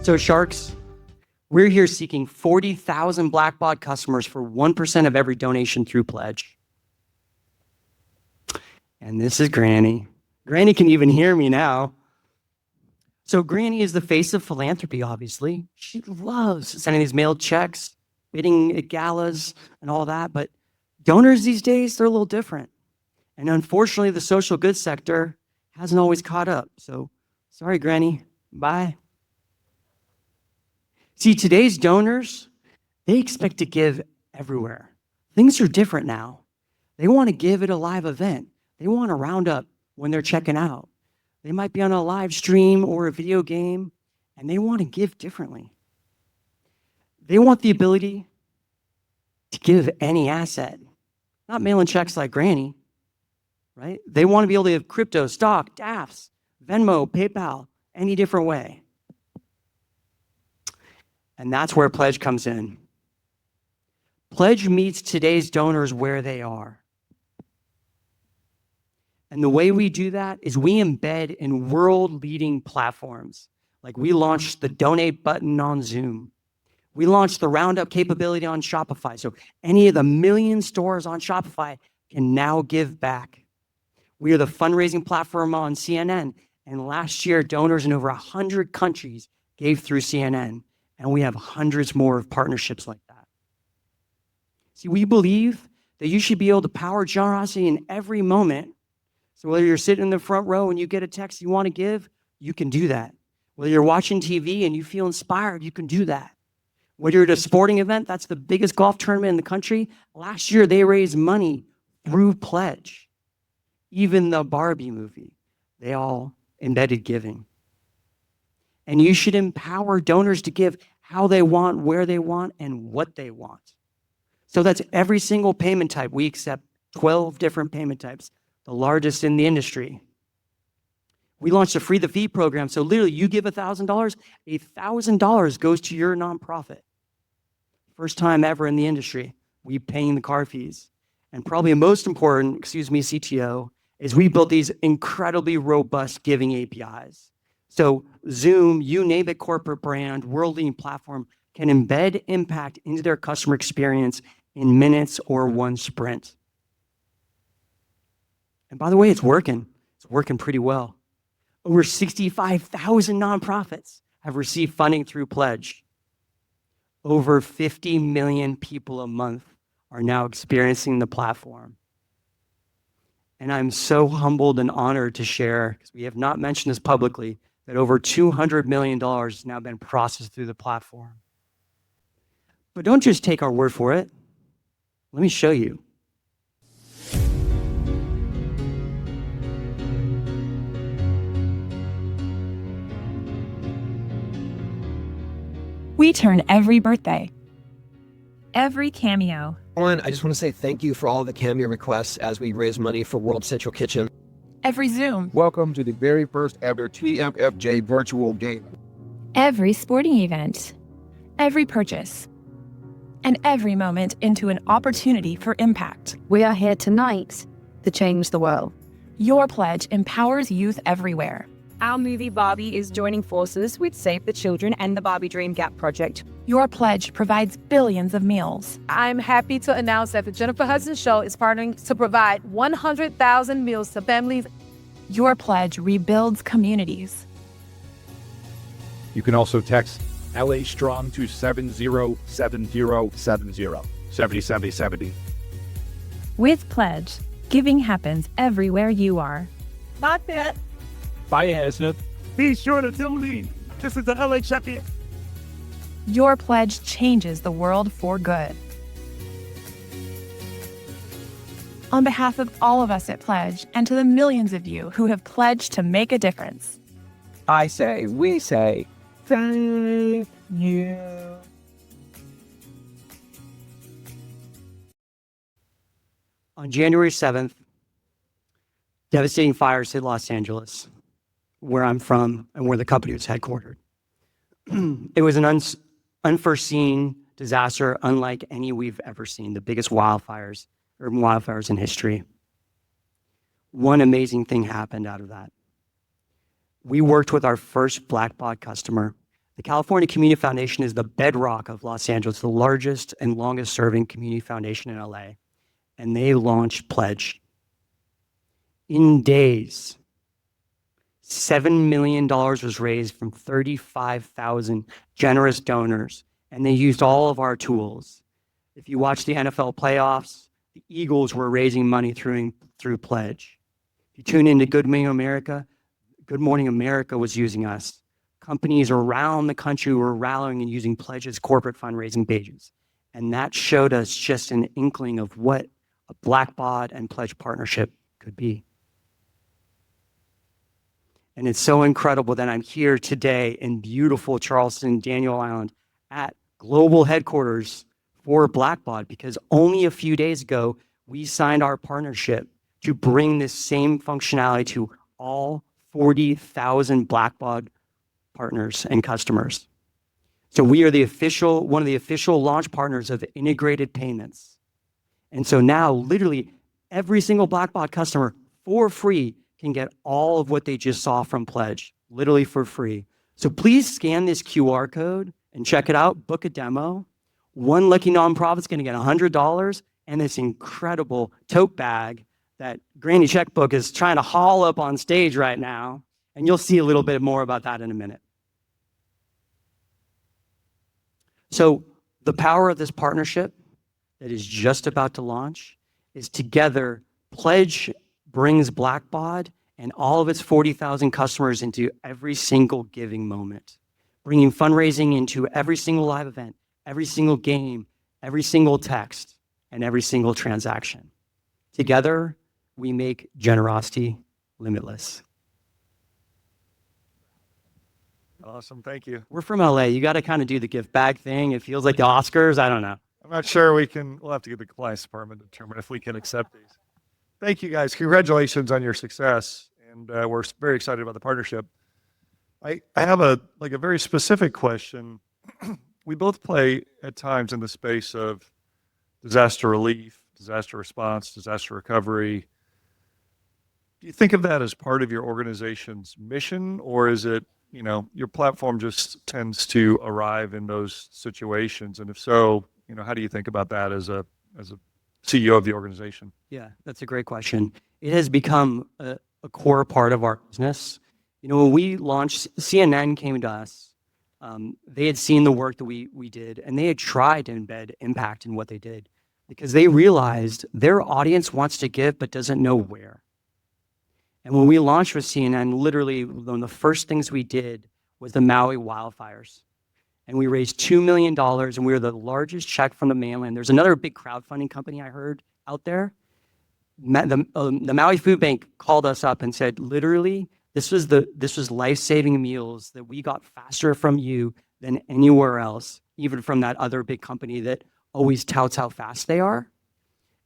So Sharks, we're here seeking 40,000 Blackbaud customers for 1% of every donation through Pledge. And this is Granny. Granny can even hear me now. So Granny is the face of philanthropy, obviously. She loves sending these mailed checks, bidding at galas and all that, but donors these days, they're a little different. And unfortunately, the social goods sector hasn't always caught up. So sorry, Granny, bye. See, today's donors, they expect to give everywhere. Things are different now. They want to give at a live event. They want a roundup when they're checking out. They might be on a live stream or a video game, and they want to give differently. They want the ability to give any asset, not mailing checks like Granny, right? They want to be able to give crypto, stock, DAFs, Venmo, PayPal, any different way. And that's where Pledge comes in. Pledge meets today's donors where they are. And the way we do that is we embed in world-leading platforms. Like we launched the donate button on Zoom. We launched the roundup capability on Shopify. So any of the million stores on Shopify can now give back. We are the fundraising platform on CNN. And last year, donors in over 100 countries gave through CNN. And we have hundreds more of partnerships like that. See, we believe that you should be able to power generosity in every moment. So whether you're sitting in the front row and you get a text you want to give, you can do that. Whether you're watching TV and you feel inspired, you can do that. Whether you're at a sporting event, that's the biggest golf tournament in the country. Last year, they raised money through Pledge. Even the Barbie movie, they all embedded giving. And you should empower donors to give how they want, where they want, and what they want. So that's every single payment type. We accept 12 different payment types, the largest in the industry. We launched a Free the Fee program. So literally, you give $1,000, $1,000 goes to your nonprofit. First time ever in the industry, we paying the car fees. And probably most important, CTO, is we built these incredibly robust giving APIs. So Zoom, you name it, corporate brand, world-leading platform, can embed impact into their customer experience in minutes or one sprint. And by the way, it's working. It's working pretty well. Over 65,000 nonprofits have received funding through Pledge. Over 50 million people a month are now experiencing the platform. And I'm so humbled and honored to share, because we have not mentioned this publicly, that over $200 million has now been processed through the platform. But don't just take our word for it. Let me show you. We turn every birthday, every cameo. I just want to say thank you for all the cameo requests as we raise money for World Central Kitchen. Every Zoom. Welcome to the very first ever TMFJ virtual game. Every sporting event. Every purchase. And every moment into an opportunity for impact. We are here tonight to change the world. Your pledge empowers youth everywhere. Our movie Barbie is joining forces with Save the Children and the Barbie Dream Gap Project. Your pledge provides billions of meals. I'm happy to announce that the Jennifer Hudson Show is partnering to provide 100,000 meals to families. Your pledge rebuilds communities. You can also text LA Strong to 707070 7070. With Pledge, giving happens everywhere you are. Not that. Bye, Hesna. Be sure to tune in. This is the LA Check-In. Your pledge changes the world for good. On behalf of all of us at Pledge, and to the millions of you who have pledged to make a difference, We say, thank you. On January 7th, devastating fires hit Los Angeles, where I'm from and where the company was headquartered. It was an unforeseen disaster unlike any we've ever seen, the biggest wildfires, urban wildfires in history. One amazing thing happened out of that. We worked with our first Blackbaud customer The California Community Foundation is the bedrock of Los Angeles, the largest and longest serving community foundation in LA. And they launched Pledge. In days, $7 million was raised from 35,000 generous donors, and they used all of our tools. If you watch the NFL playoffs, the Eagles were raising money through Pledge. If you tune into Good Morning America was using us. Companies around the country were rallying and using Pledge's corporate fundraising pages. And that showed us just an inkling of what a Blackbaud and Pledge partnership could be. And it's so incredible that I'm here today in beautiful Charleston, Daniel Island, at global headquarters for Blackbaud, because only a few days ago, we signed our partnership to bring this same functionality to all 40,000 Blackbaud partners and customers. So we are one of the official launch partners of integrated payments. And so now literally every single Blackbaud customer for free can get all of what they just saw from Pledge, literally for free. So please scan this QR code and check it out, book a demo. One lucky nonprofit's gonna get $100 and this incredible tote bag that Granny Checkbook is trying to haul up on stage right now. And you'll see a little bit more about that in a minute. So the power of this partnership that is just about to launch is together, Pledge brings Blackbaud and all of its 40,000 customers into every single giving moment, bringing fundraising into every single live event, every single game, every single text, and every single transaction. Together, we make generosity limitless. Awesome, thank you. We're from LA. You got to kind of do the gift bag thing. It feels like the Oscars. I don't know. I'm not sure we'll have to get the compliance department to determine if we can accept these. Thank you guys. Congratulations on your success. And we're very excited about the partnership. I have a very specific question. We both play at times in the space of disaster relief, disaster response, disaster recovery. Do you think of that as part of your organization's mission, or is it, your platform just tends to arrive in those situations? And if so, how do you think about that as a CEO of the organization? Yeah, that's a great question. It has become a core part of our business. When we launched, CNN came to us. They had seen the work that we did, and they had tried to embed impact in what they did because they realized their audience wants to give but doesn't know where. And when we launched with CNN, literally one of the first things we did was the Maui wildfires. And we raised $2 million, and we were the largest check from the mainland. There's another big crowdfunding company I heard out there. The Maui Food Bank called us up and said, literally, this was life-saving meals that we got faster from you than anywhere else, even from that other big company that always touts how fast they are.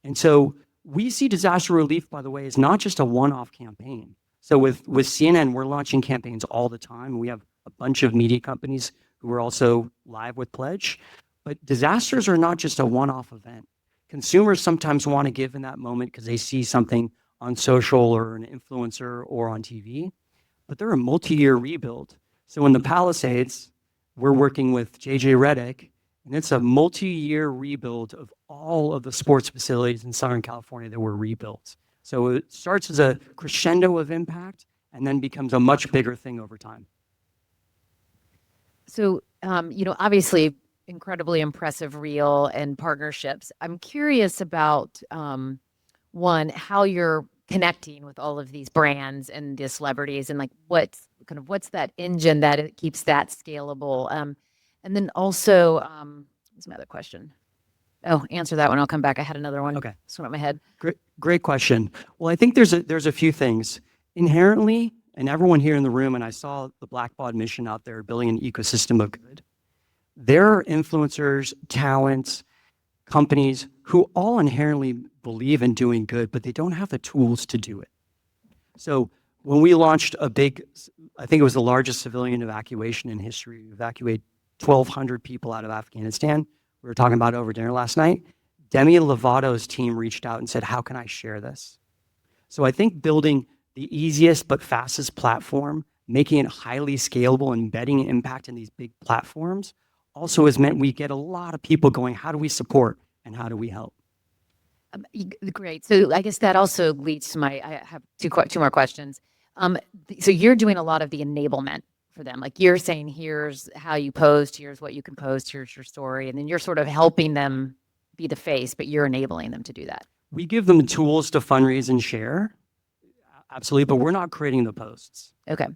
And so we see disaster relief, by the way, as not just a one-off campaign. So with CNN, we're launching campaigns all the time. We have a bunch of media companies who are also live with Pledge. But disasters are not just a one-off event. Consumers sometimes want to give in that moment because they see something on social or an influencer or on TV, but they're a multi-year rebuild. So in the Palisades, we're working with JJ Redick, and it's a multi-year rebuild of all of the sports facilities in Southern California that were rebuilt. So it starts as a crescendo of impact and then becomes a much bigger thing over time. So, obviously incredibly impressive reel and partnerships. I'm curious about, one, how you're connecting with all of these brands and the celebrities, and what's that engine that it keeps that scalable. And then also, what's my other question? Oh, answer that one. I'll come back. I had another one. Okay. Swim up my head. Great question. Well, I think there's a few things inherently, and everyone here in the room, and I saw the Blackbaud mission out there building an ecosystem of good. There are influencers, talents, companies who all inherently believe in doing good, but they don't have the tools to do it. So when we launched I think it was the largest civilian evacuation in history, we evacuated 1,200 people out of Afghanistan. We were talking about it over dinner last night. Demi Lovato's team reached out and said, how can I share this? So I think building the easiest but fastest platform making it highly scalable, embedding impact in these big platforms also has meant we get a lot of people going, how do we support and how do we help? Great. So I guess that also leads to I have two more questions. So you're doing a lot of the enablement for them. Like you're saying, here's how you post, here's what you can post, here's your story. And then you're sort of helping them be the face, but you're enabling them to do that. We give them tools to fundraise and share. Absolutely. But we're not creating the posts. Okay.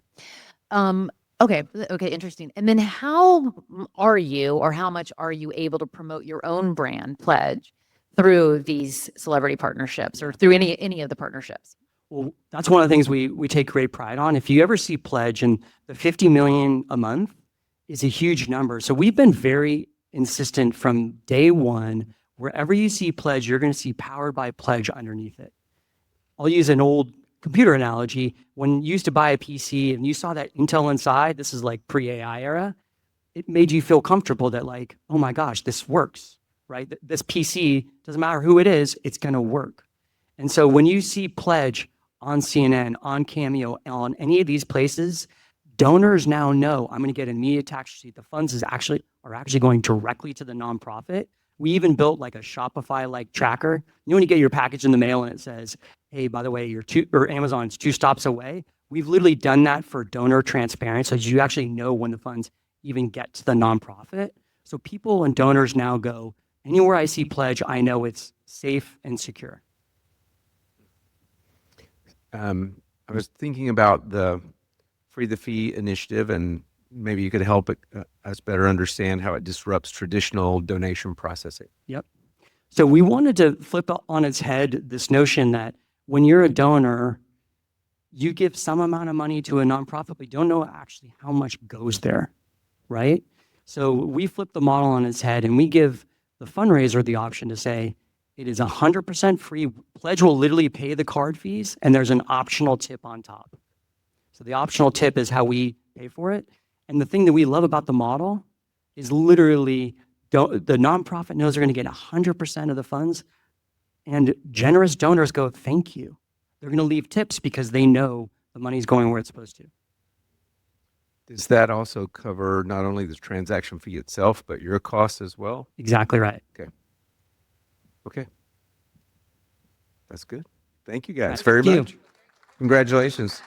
Okay. Interesting. And then how are you, or how much are you able to promote your own brand pledge through these celebrity partnerships or through any of the partnerships? Well, that's one of the things we take great pride on. If you ever see pledge, and the 50 million a month is a huge number. So we've been very insistent from day one, wherever you see pledge, you're going to see powered by pledge underneath it. I'll use an old computer analogy. When you used to buy a PC and you saw that Intel inside, this is like pre-AI era, it made you feel comfortable that like, oh my gosh, this works, right? This PC, doesn't matter who it is, it's going to work. And so when you see pledge on CNN, on Cameo, on any of these places, donors now know I'm going to get an immediate tax receipt. The funds are actually going directly to the nonprofit. We even built like a Shopify-like tracker. You know when you get your package in the mail and it says, hey, by the way, Amazon's 2 stops away. We've literally done that for donor transparency, so you actually know when the funds even get to the nonprofit. So people and donors now go, anywhere I see pledge, I know it's safe and secure. I was thinking about the Free the Fee initiative, and maybe you could help us better understand how it disrupts traditional donation processing. Yep. So we wanted to flip on its head this notion that when you're a donor, you give some amount of money to a nonprofit, but you don't know actually how much goes there, right? So we flip the model on its head, and we give the fundraiser the option to say, it is 100% free. Pledge will literally pay the card fees, and there's an optional tip on top. So the optional tip is how we pay for it. And the thing that we love about the model is literally the nonprofit knows they're going to get 100% of the funds, and generous donors go, thank you. They're going to leave tips because they know the money's going where it's supposed to. Does that also cover not only the transaction fee itself, but your costs as well? Exactly right. Okay. That's good. Thank you guys Thank very you. much. Congratulations.